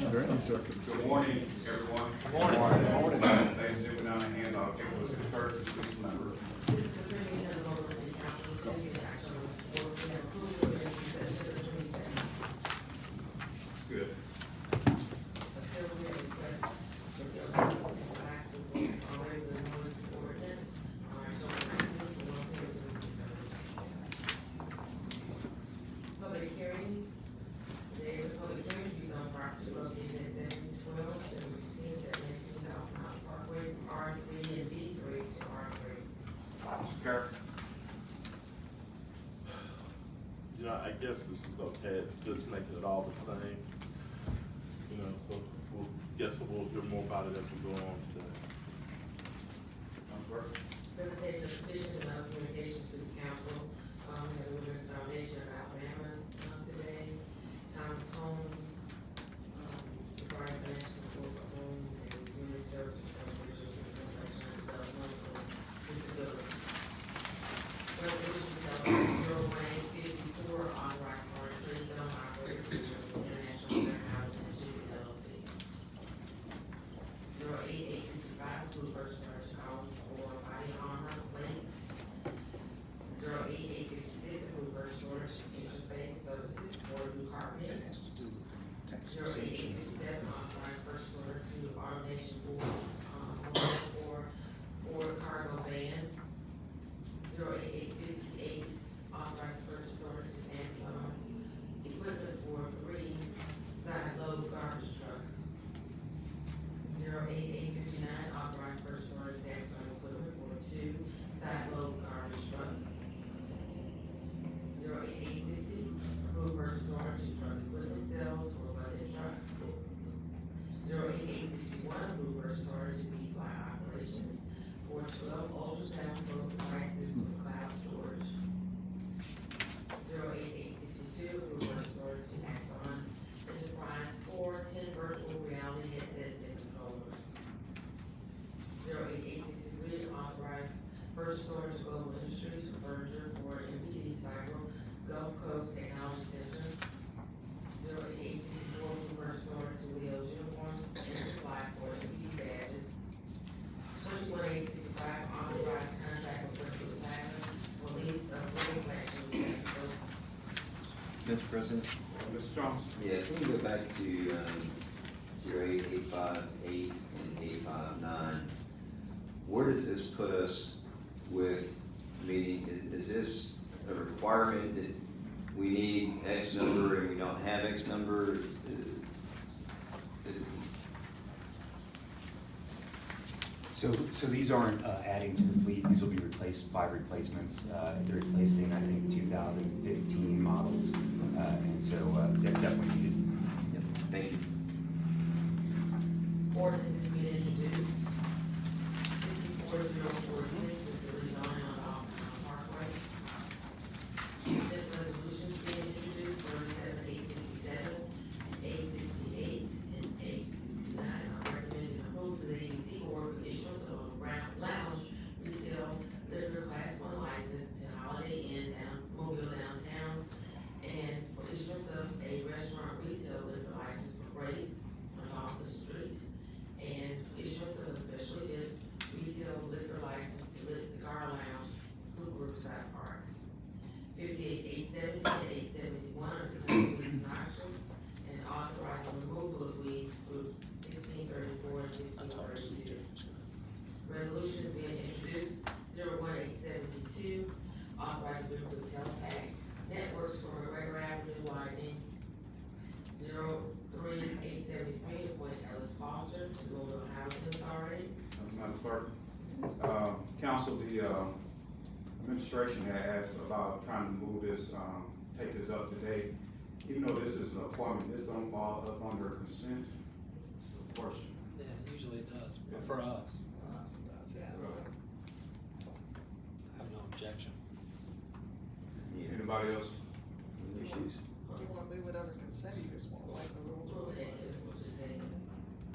under any circumstances. Good morning, everyone. Good morning. Morning. Ladies and gentlemen, on the hand, I'll give us the clerk, please remember. This is the premium of the local city council, Tuesday, October 4th, we have approval of this September 22nd. Good. Appeal we have request for the approval of the last report already with notice of ordinance on October 19th, for one period of this public hearings. Today is a public hearing to be on property located at 1712, 716, 718 South Mountain Parkway, R3 and B3 to R3. Mr. Carter? You know, I guess this is okay, it's just making it all the same. You know, so we'll hear more about it as we go on today. Clerk? Presentation of petitions and other communications to the council, we have the Women's Foundation of Alabama, today, Thomas Holmes, regarding financial support for home and community services for individuals with intellectual and developmental disabilities. Resolution number 01-54, authorized foreign trade zone operator for International Warehouse and Shipping LLC. 08855, approve purchase order calls for body armor plates. 08856, approve purchase order to interface services for new carpet. Has to do with tax 08857, authorized purchase order to AutoNation for Ford cargo van. 08858, authorized purchase order to Samsung equipment for 3 side load garbage trucks. 08859, authorized purchase order to Samsung equipment for 2 side load garbage trucks. 08860, approved purchase order to truck equipment sales for bucket truck. 08861, approved purchase order to B-Fly operations for 12 ultrasound probe devices for cloud storage. 08862, approved purchase order to Axon Enterprise for 10 virtual reality headsets and controllers. 08863, authorized purchase order to Global Industries for furniture for MPD Cycle Gulf Coast Technology Center. 08864, approved purchase order to Leo's Uniforms and Supply for MPD badges. 21865, authorized contract with Bristol Tavern for lease of road collection vehicles. Mr. President? Mr. Jones? Yeah, can we go back to, 08858 and 859? Where does this put us with meeting, is this a requirement that we need X number and we don't have X number? So these aren't adding to the fleet, these will be replaced, 5 replacements. They're replacing, I think, 2015 models, and so they're definitely needed. Yep, thank you. Ordinance is being introduced. 64046 is the rezoning on Alpine Parkway. Consent resolutions being introduced, 37867, 868, and 869. I'm recommending approval to the ABC board for issuance of a lounge retail liquor class 1 license to Holiday Inn Mobile downtown, and for issuance of a restaurant retail liquor license for Grace on Dawson Street, and for issuance of a special events retail liquor license to Lit Cigar Lounge, Riverside Park. 58870 and 871 are declared weeds noxious and authorizing removal of weeds groups 1634 and 1632. Resolutions being introduced, 01872, authorized agreement with Telepac Networks for McGregor Avenue widening. 03873, appoint Ellis Foster to Louisville Housing Authority. Madam Clerk, council, the administration had asked about trying to move this, take this up today. Even though this is an appointment, this don't fall up under consent, of course. Yeah, usually it does, but for us, Sometimes, yeah. I have no objection. Anybody else? Any issues? Do you wanna move it under consent, or you just wanna waive the rules? We'll take it, we'll just take it.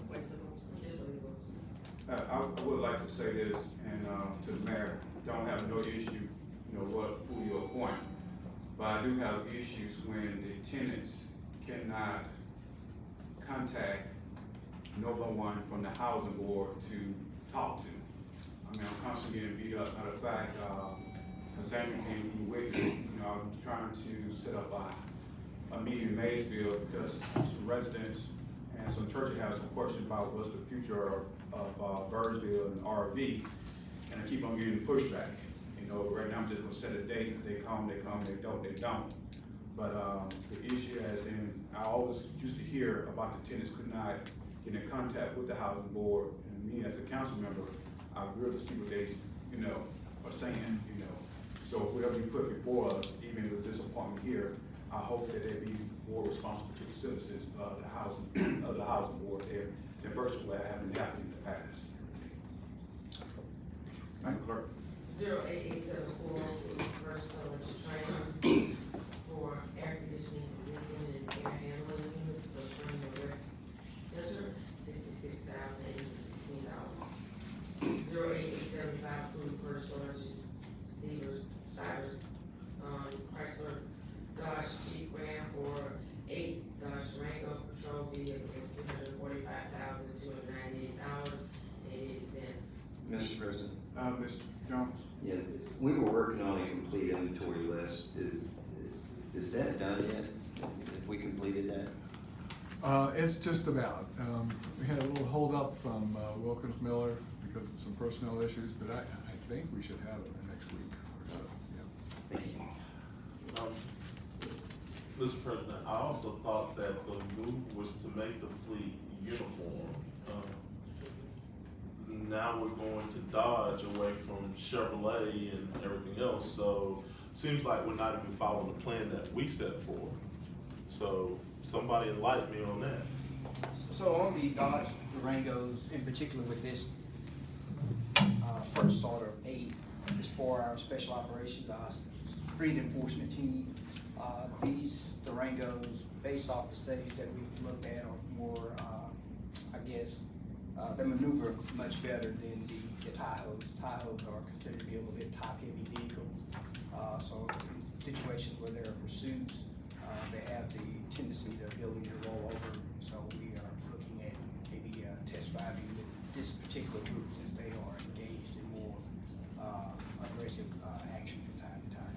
Waive the rules. Just so we will. I would like to say this, and, to the mayor, don't have no issue, who you appoint. But I do have issues when the tenants cannot contact no one from the housing board to talk to. I mean, I'm constantly getting beat up. Matter of fact, Cassandra came from Wicked, you know, I'm trying to set up a meeting in Maysville because some residents and some churches have some questions about what's the future of Birdsville and RV, and I keep on getting pushback. You know, right now I'm just gonna set a date. If they come, they come. They don't. But the issue as in, I always used to hear about the tenants could not get in contact with the housing board, and me as a council member, I really see what they, you know, are saying, you know. So whatever you put before us, even with this appointment here, I hope that they be more responsible to the citizens of the housing board there than versus what happened in the past. Madam Clerk. 08874, first solar to train for air conditioning, condensing, and air handling units for Spring Rec Center, $66,816. 08875, food for solar to Stivers, Chrysler Dodge Jeep Ram for 8 Dodge Durango patrol vehicles, $245,298.88. Mr. President? Mr. Jones. Yeah, we were working on a complete inventory list. Is that done yet? Have we completed that? It's just about. We had a little hold up from Wilkins Miller because of some personnel issues, but I think we should have it in the next week or so, yeah. Thank you. Mr. President, I also thought that the move was to make the fleet uniform. Now we're going to Dodge away from Chevrolet and everything else, so seems like we're not even following the plan that we set for. So somebody enlighten me on that. So on the Dodge Durangos, in particular with this purchase order of 8, is for our special operations, street enforcement team. These Durangos, based off the studies that we've looked at, are more, they maneuver much better than the Tahoes. Tahoes are considered to be a little bit top-heavy vehicles. So in situations where there are pursuits, they have the tendency, the ability to roll over. So we are looking at maybe test driving with this particular group since they are engaged in more aggressive action from time to time.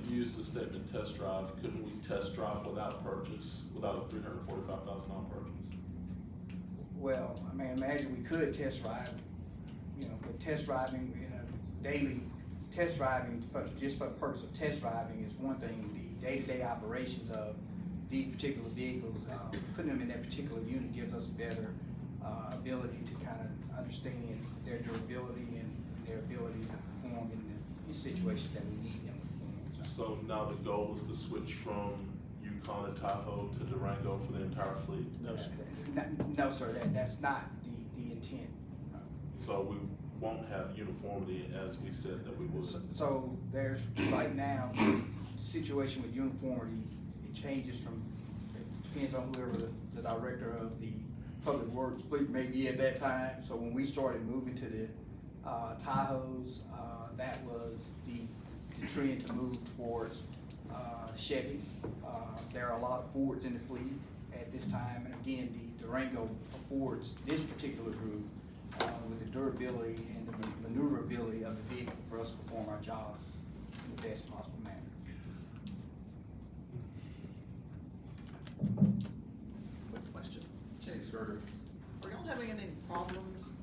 You used the statement test drive. Couldn't we test drive without purchase, without a $345,000 purchase? Well, I mean, imagine we could test drive, but test driving, daily test driving, just for the purpose of test driving is one thing. The day-to-day operations of these particular vehicles, putting them in that particular unit gives us a better ability to kind of understand their durability and their ability to perform in the situations that we need them to perform. So now the goal is to switch from Yukon and Tahoe to Durango for the entire fleet? No, sir, that's not the intent. So we won't have uniformity as we said that we would? So there's, right now, the situation with uniformity, it changes from, it depends on whoever the director of the public works fleet may be at that time. So when we started moving to the Tahoes, that was the trend to move towards Chevy. There are a lot of Fords in the fleet at this time, and again, the Durango affords this particular group with the durability and the maneuverability of the vehicle for us to perform our jobs in the best possible manner. Quick question. Thanks, Carter. Are y'all having any problems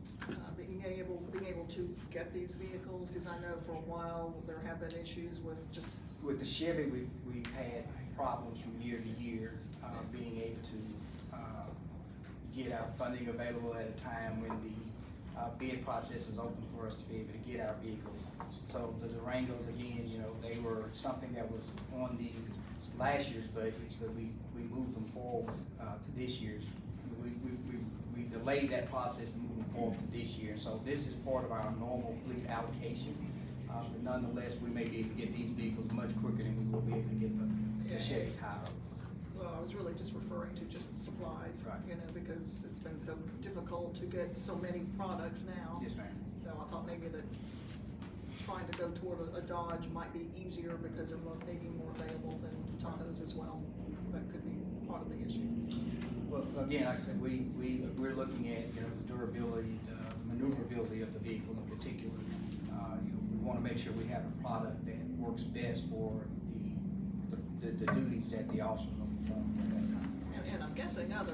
being able to get these vehicles? Because I know for a while there have been issues with just. With the Chevy, we've had problems from year to year, being able to get our funding available at a time when the bid process is open for us to be able to get our vehicles. So the Durangos, again, they were something that was on the last year's budget, but we moved them forward to this year's. We delayed that process and moved them forward to this year. So this is part of our normal fleet allocation. But nonetheless, we may be able to get these vehicles much quicker than we will be able to get the Chevy Tahoe. Well, I was really just referring to just supplies, Right. Because it's been so difficult to get so many products now. Yes, ma'am. So I thought maybe that trying to go toward a Dodge might be easier because they're maybe more available than Tahoes as well. That could be part of the issue. Well, again, like I said, we're looking at, you know, the durability, the maneuverability of the vehicle in particular. We wanna make sure we have a product that works best for the duties that the officers are performing at that time. And I'm guessing other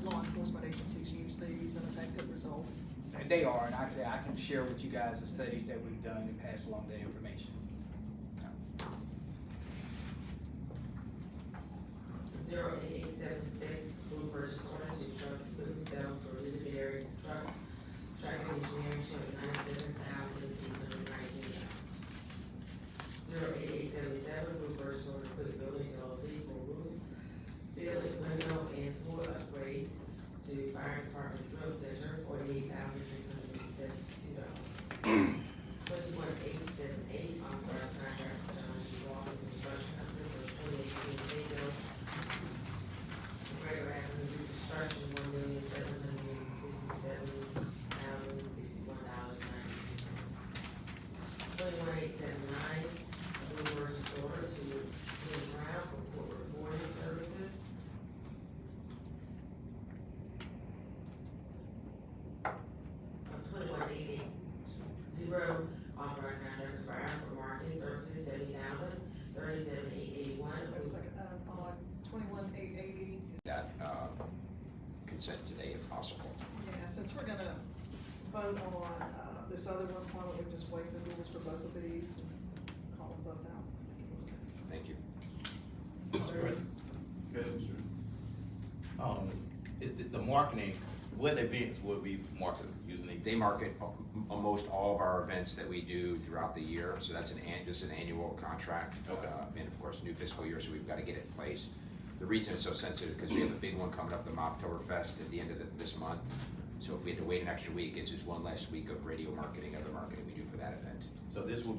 law enforcement agencies use these and have had good results. They are, and actually, I can share with you guys the studies that we've done and pass along the information. 08876, approve purchase order to truck equipment sales for Liberty Truck Tracking Engineering showing $97,819. 08877, approve purchase order to Quick Buildings LLC for roof, ceiling, window, and floor upgrades to Fire Department Drill Center, $48,672. 21878, authorized contract for John G. Walker Construction Company for 2018 pay bill. McGregor Avenue reconstruction, $1,767,061.96. 21879, approve purchase order to William Brown for corporate boarding services. $21,880, authorized contract for marketing services, $70,037,881. Wait a second, on 21,880, that consent today if possible. yeah, since we're gonna vote on, this other one, why don't we just waive the rules for both of these and call them both out? Thank you. Mr. President, Yes, Mr. is the marketing, what events will be marketed using these? They market almost all of our events that we do throughout the year, so that's this is an annual contract. Okay. And of course, new fiscal year, so we've got to get it in place. The reason it's so sensitive, because we have a big one coming up, the Mobtoberfest at the end of this month. So if we had to wait an extra week, it's just one less week of radio marketing, other marketing we do for that event. So this will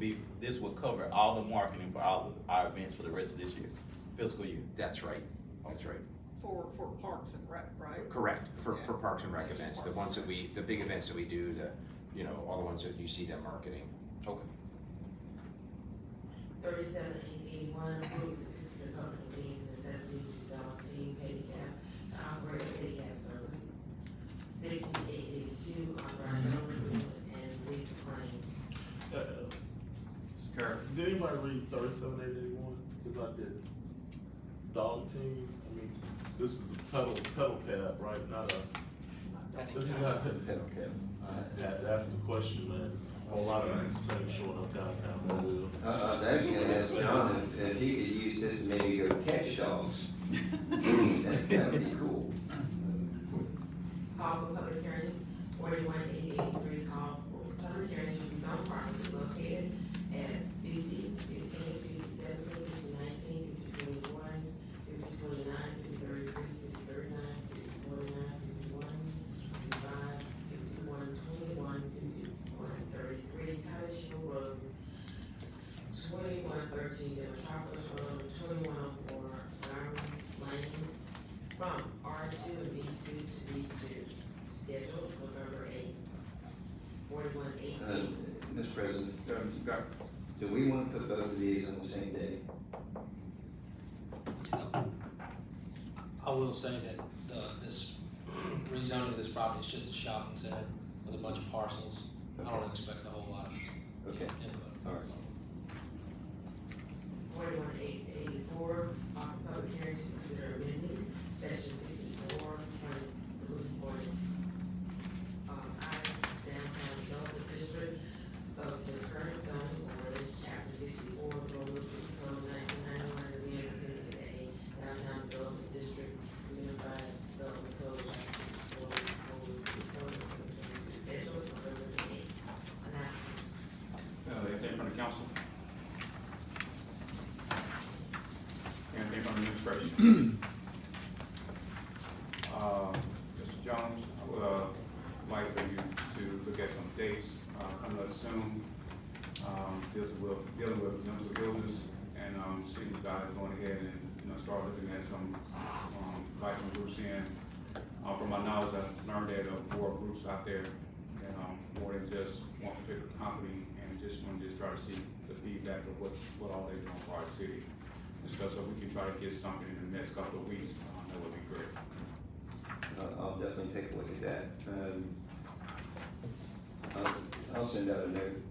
cover all the marketing for all of our events for the rest of this year, fiscal year. That's right, that's right. For Parks and Rec, right? Correct, for Yeah. Parks and Rec events, the ones that the big events that we do, all the ones that you see them marketing. Okay. 37,881, approve certificate of public convenience and necessity to develop team handicap to operate a handicap service. 6882, authorized zone agreement and release claims. Mr. Carter. Did anybody read 37881? Cause I did. Dog team, I mean, this is a pedal cab, right, not a. This is not. That's the question, man. A whole lot of things showing up downtown Mobile. I was actually gonna ask John if he could use this to maybe go catch dogs. That would be cool. Call for public hearings, 41,883, call for public hearings to be zone property located at 50, 15, 50, 17, 50, 19, 50, 21, 50, 29, 50, 33, 50, 39, 50, 49, 51, 55, 51, 21, 51, 33, Cottage Hill Road, 2113 Metropolis Road, 2104 Garlands Lane, from R2 and B2 to B2, scheduled November 8th, 4188. Mr. President, do we want to put both of these on the same day? I will say that this rezoning of this property is just a shopping center with a bunch of parcels. I don't expect a whole lot of Okay, input. all right. 41,884, offer public hearing to consider amending section 64, including point, I, downtown development district of the current zoning ordinance, chapter 64, Global Code 1991, and the amendment A, downtown development district, unified development code, chapter 64, Global Code, scheduled November 8th. Announcements. Anything from the council? Anything from the administration? Mr. Jones, I would like for you to look at some dates coming up soon, dealing with mental illness, and see about going ahead and start looking at some lifelong groups in. From my knowledge, I've learned that there are more groups out there, and more than just one particular company, and just want to try to see the feedback of what all they do for our city and stuff, so we can try to get something in the next couple of weeks. That would be great. I'll definitely take a look at that. I'll send out a note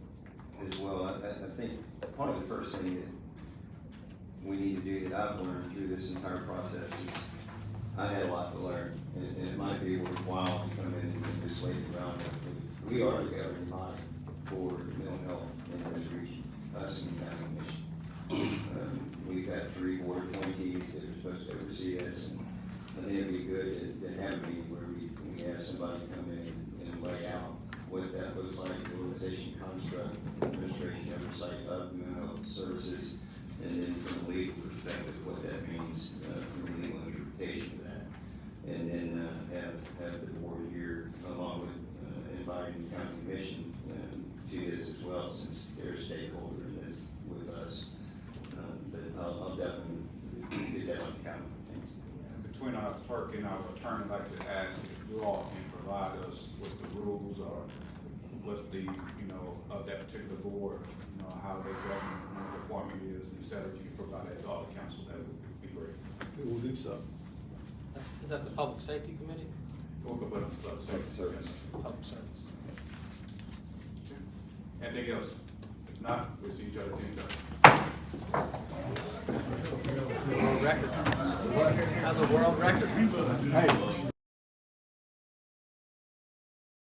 as well. I think part of the first thing that we need to do that I've learned through this entire process is I had a lot to learn, and it might be worthwhile to come in and just lay the groundwork. We are the governing body for mental health in this region, us and the county commission. We've got 3 board appointees that are supposed to oversee us, and I think it'd be good to have a meeting where we have somebody come in and lay out what that looks like, the organization construct, administration oversight of mental health services, and then from a legal perspective, what that means from a legal interpretation of that. And then have the board here, along with inviting the county commission to this as well, since they're a stakeholder in this with us. But I'll definitely get that on the calendar. Between our clerk and our attorney, I'd like to ask if you all can provide us with the rules or what the, of that particular board, how they govern, what the appointment is, and et cetera. If you can provide that to all the council, that would be great. We will do so. Is that the Public Safety Committee? We'll go back to public service. Public Service. Anything else? If not, we'll see each other then. World record. That's a world record. Hey,